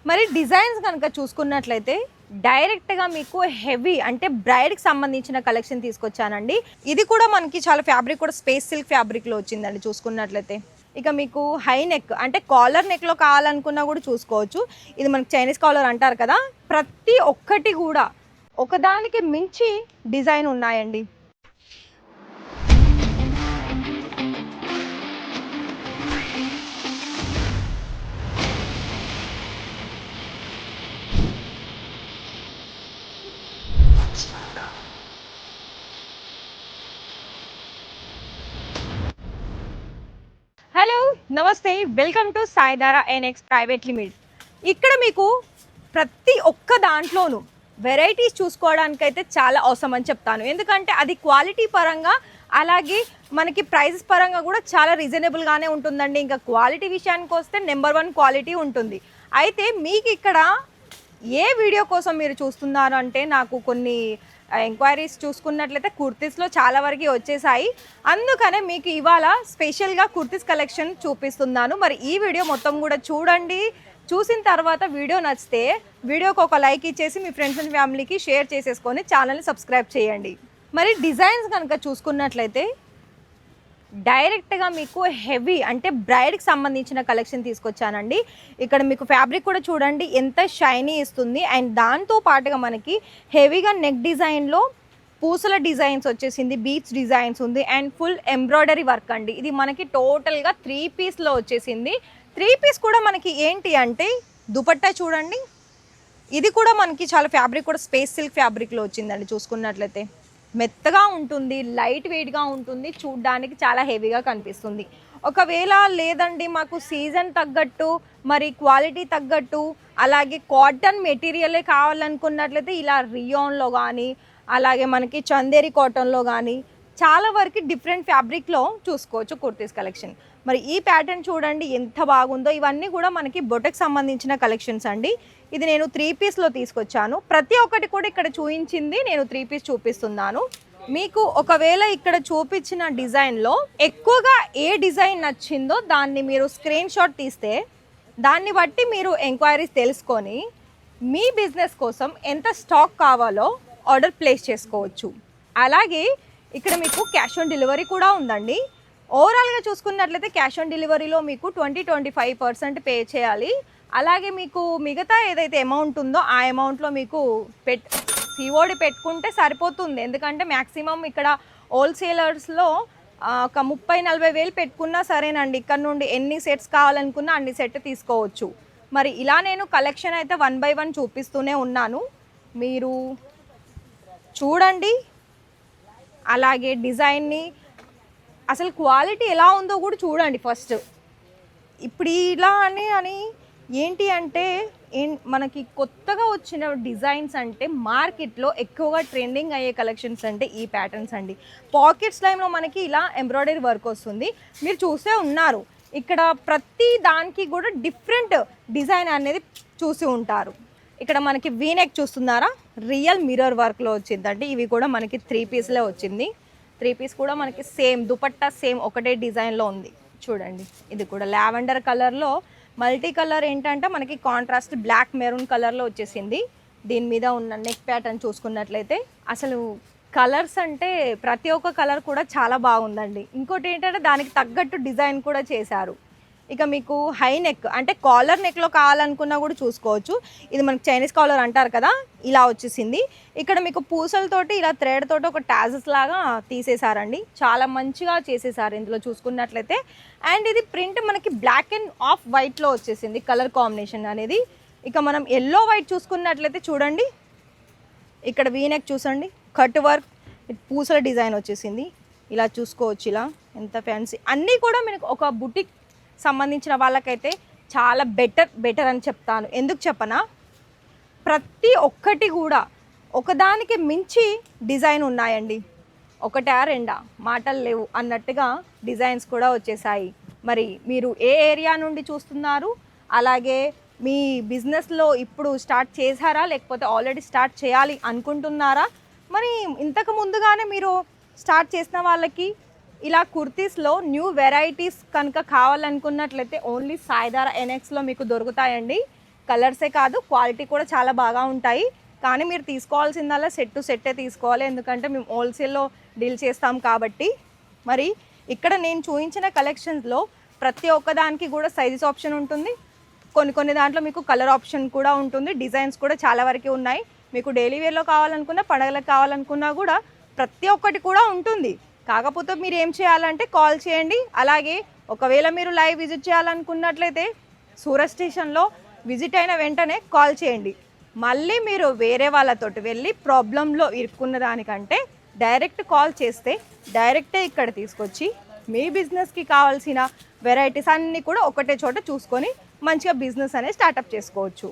మరి డిజైన్స్ కనుక చూసుకున్నట్లయితే డైరెక్ట్గా మీకు హెవీ అంటే బ్రైడ్కి సంబంధించిన కలెక్షన్ తీసుకొచ్చానండి. ఇది కూడా మనకి చాలా ఫ్యాబ్రిక్ కూడా స్పేస్ సిల్క్ ఫ్యాబ్రిక్లో వచ్చిందండి చూసుకున్నట్లయితే. ఇక మీకు హై నెక్ అంటే కాలర్ నెక్లో కావాలనుకున్నా కూడా చూసుకోవచ్చు. ఇది మనకి చైనీస్ కాలర్ అంటారు కదా, ప్రతి ఒక్కటి కూడా ఒకదానికి మించి డిజైన్ ఉన్నాయండి. హలో, నమస్తే, welcome to Saidhara NX private limited. ఇక్కడ మీకు ప్రతి ఒక్క దాంట్లోనూ వెరైటీస్ చూసుకోవడానికైతే చాలా అవసరం అని చెప్తాను. ఎందుకంటే అది క్వాలిటీ పరంగా అలాగే మనకి ప్రైజెస్ పరంగా కూడా చాలా రీజనబుల్గానే ఉంటుందండి. ఇంకా క్వాలిటీ విషయానికి వస్తే నెంబర్ 1 క్వాలిటీ ఉంటుంది. అయితే మీకు ఇక్కడ ఏ వీడియో కోసం మీరు చూస్తున్నారు అంటే, నాకు కొన్ని ఎంక్వైరీస్ చూసుకున్నట్లయితే కుర్తీస్లో చాలా వరకు వచ్చేసాయి. అందుకనే మీకు ఇవాళ స్పెషల్గా కుర్తీస్ కలెక్షన్ చూపిస్తున్నాను. మరి ఈ వీడియో మొత్తం కూడా చూడండి. చూసిన తర్వాత వీడియో నచ్చితే వీడియోకి ఒక లైక్ ఇచ్చేసి మీ ఫ్రెండ్స్ అండ్ ఫ్యామిలీకి షేర్ చేసేసుకొని ఛానల్ని సబ్స్క్రైబ్ చేయండి. మరి డిజైన్స్ కనుక చూసుకున్నట్లయితే డైరెక్ట్గా మీకు హెవీ అంటే బ్రైడ్కి సంబంధించిన కలెక్షన్ తీసుకొచ్చానండి. ఇక్కడ మీకు ఫ్యాబ్రిక్ కూడా చూడండి ఎంత షైనీ ఇస్తుంది. అండ్ దాంతో పాటుగా మనకి హెవీగా నెక్ డిజైన్లో పూసల డిజైన్స్ వచ్చేసింది, బీట్స్ డిజైన్స్ ఉంది అండ్ ఫుల్ ఎంబ్రాయిడరీ వర్క్ అండి. ఇది మనకి టోటల్గా 3 పీస్లో వచ్చేసింది. 3 పీస్ కూడా మనకి ఏంటి అంటే దుపట్టా చూడండి, ఇది కూడా మనకి చాలా ఫ్యాబ్రిక్ కూడా స్పేస్ సిల్క్ ఫ్యాబ్రిక్లో వచ్చిందండి. చూసుకున్నట్లయితే మెత్తగా ఉంటుంది, లైట్ వెయిట్గా ఉంటుంది, చూడ్డానికి చాలా హెవీగా కనిపిస్తుంది. ఒకవేళ లేదండి మాకు సీజన్ తగ్గట్టు మరి క్వాలిటీ తగ్గట్టు అలాగే కాటన్ మెటీరియలే కావాలనుకున్నట్లయితే ఇలా రియోన్లో కానీ అలాగే మనకి చందేరి కాటన్లో కానీ చాలా వరకు డిఫరెంట్ ఫ్యాబ్రిక్లో చూసుకోవచ్చు కుర్తీస్ కలెక్షన్. మరి ఈ ప్యాటర్న్ చూడండి ఎంత బాగుందో. ఇవన్నీ కూడా మనకి బొటెక్ సంబంధించిన కలెక్షన్స్ అండి. ఇది నేను 3 పీస్లో తీసుకొచ్చాను. ప్రతి ఒక్కటి కూడా ఇక్కడ చూపించింది నేను 3 పీస్ చూపిస్తున్నాను. మీకు ఒకవేళ ఇక్కడ చూపించిన డిజైన్లో ఎక్కువగా ఏ డిజైన్ నచ్చిందో దాన్ని మీరు స్క్రీన్ షాట్ తీస్తే దాన్ని బట్టి మీరు ఎంక్వైరీస్ తెలుసుకొని మీ బిజినెస్ కోసం ఎంత స్టాక్ కావాలో ఆర్డర్ ప్లేస్ చేసుకోవచ్చు. అలాగే ఇక్కడ మీకు క్యాష్ ఆన్ డెలివరీ కూడా ఉందండి. ఓవరాల్గా చూసుకున్నట్లయితే క్యాష్ ఆన్ డెలివరీలో మీకు 20-25% పే చేయాలి. అలాగే మీకు మిగతా ఏదైతే అమౌంట్ ఉందో ఆ అమౌంట్లో మీకు సిఓడి పెట్టుకుంటే సరిపోతుంది. ఎందుకంటే మ్యాక్సిమం ఇక్కడ హోల్సేలర్స్లో ఒక 30-40 వేలు పెట్టుకున్నా సరేనండి. ఇక్కడ నుండి ఎన్ని సెట్స్ కావాలనుకున్నా అన్ని సెట్ తీసుకోవచ్చు. మరి ఇలా నేను కలెక్షన్ అయితే 1 by 1 చూపిస్తూనే ఉన్నాను, మీరు చూడండి. అలాగే డిజైన్ని అసలు క్వాలిటీ ఎలా ఉందో కూడా చూడండి ఫస్ట్. ఇప్పుడు ఇలా అని ఏంటి అంటే మనకి కొత్తగా వచ్చిన డిజైన్స్ అంటే మార్కెట్లో ఎక్కువగా ట్రెండింగ్ అయ్యే కలెక్షన్స్ అంటే ఈ ప్యాటర్న్స్ అండి. పాకెట్స్ లైన్లో మనకి ఇలా ఎంబ్రాయిడరీ వర్క్ వస్తుంది. మీరు చూసే ఉన్నారు ఇక్కడ ప్రతి దానికి కూడా డిఫరెంట్ డిజైన్ అనేది చూసి ఉంటారు. ఇక్కడ మనకి వీనెక్ చూస్తున్నారా, రియల్ మిర్రర్ వర్క్లో వచ్చిందండి. ఇవి కూడా మనకి 3 పీస్లే వచ్చింది. 3 పీస్ కూడా మనకి సేమ్ దుపట్టా సేమ్ ఒకటే డిజైన్లో ఉంది చూడండి. ఇది కూడా లావెండర్ కలర్లో మల్టీ కలర్ ఏంటంటే మనకి కాంట్రాస్ట్ బ్లాక్ మెరూన్ కలర్లో వచ్చేసింది. దీని మీద ఉన్న నెక్ ప్యాటర్న్ చూసుకున్నట్లయితే అసలు కలర్స్ అంటే ప్రతి ఒక్క కలర్ కూడా చాలా బాగుందండి. ఇంకోటి ఏంటంటే దానికి తగ్గట్టు డిజైన్ కూడా చేశారు. ఇక మీకు హై నెక్ అంటే కాలర్ నెక్లో కావాలనుకున్నా కూడా చూసుకోవచ్చు. ఇది మనకి చైనీస్ కాలర్ అంటారు కదా, ఇలా వచ్చేసింది. ఇక్కడ మీకు పూసలతోటి ఇలా థ్రెడ్ తోటి ఒక టాజెస్ లాగా తీసేశారండి. చాలా మంచిగా చేసేసారు ఇందులో చూసుకున్నట్లయితే. అండ్ ఇది ప్రింట్ మనకి బ్లాక్ అండ్ ఆఫ్ వైట్లో వచ్చేసింది కలర్ కాంబినేషన్ అనేది. ఇక మనం ఎల్లో వైట్ చూసుకున్నట్లయితే చూడండి, ఇక్కడ వీనెక్ చూసండి, కట్ వర్క్, పూసల డిజైన్ వచ్చేసింది. ఇలా చూసుకోవచ్చు, ఇలా ఎంత ఫ్యాన్సీ. అన్నీ కూడా మనకు ఒక బుటిక్ సంబంధించిన వాళ్ళకైతే చాలా బెటర్ అని చెప్తాను. ఎందుకు చెప్పనా, ప్రతి ఒక్కటి కూడా ఒకదానికి మించి డిజైన్ ఉన్నాయండి. ఒకటా రెండా మాటలు లేవు అన్నట్టుగా డిజైన్స్ కూడా వచ్చేసాయి. మరి మీరు ఏ ఏరియా నుండి చూస్తున్నారు, అలాగే మీ బిజినెస్లో ఇప్పుడు స్టార్ట్ చేశారా లేకపోతే ఆల్రెడీ స్టార్ట్ చేయాలి అనుకుంటున్నారా? మరి ఇంతకు ముందుగానే మీరు స్టార్ట్ చేసిన వాళ్ళకి ఇలా కుర్తీస్లో న్యూ వెరైటీస్ కనుక కావాలనుకున్నట్లయితే ఓన్లీ సాయిధార ఎన్ఎక్స్లో మీకు దొరుకుతాయండి. కలర్సే కాదు క్వాలిటీ కూడా చాలా బాగా ఉంటాయి. కానీ మీరు తీసుకోవాల్సిందల్లా సెట్ టు సెట్టే తీసుకోవాలి, ఎందుకంటే మేము హోల్సేల్లో డీల్ చేస్తాం కాబట్టి. మరి ఇక్కడ నేను చూపించిన కలెక్షన్స్లో ప్రతి ఒక్కదానికి కూడా సైజెస్ ఆప్షన్ ఉంటుంది. కొన్ని దాంట్లో మీకు కలర్ ఆప్షన్ కూడా ఉంటుంది. డిజైన్స్ కూడా చాలా వరకు ఉన్నాయి. మీకు డైలీ వేర్లో కావాలనుకున్నా, పండగలకు కావాలనుకున్నా కూడా ప్రతి ఒక్కటి కూడా ఉంటుంది. కాకపోతే మీరు ఏం చేయాలంటే కాల్ చేయండి. అలాగే ఒకవేళ మీరు లైవ్ విజిట్ చేయాలనుకున్నట్లయితే సూరత్ స్టేషన్లో విజిట్ అయిన వెంటనే కాల్ చేయండి. మళ్ళీ మీరు వేరే వాళ్ళతోటి వెళ్ళి ప్రాబ్లంలో ఇరుక్కున్న దానికంటే డైరెక్ట్ కాల్ చేస్తే డైరెక్టే ఇక్కడ తీసుకొచ్చి మీ బిజినెస్కి కావాల్సిన వెరైటీస్ అన్నీ కూడా ఒకటే చోట చూసుకొని మంచిగా బిజినెస్ అనేది స్టార్టప్ చేసుకోవచ్చు.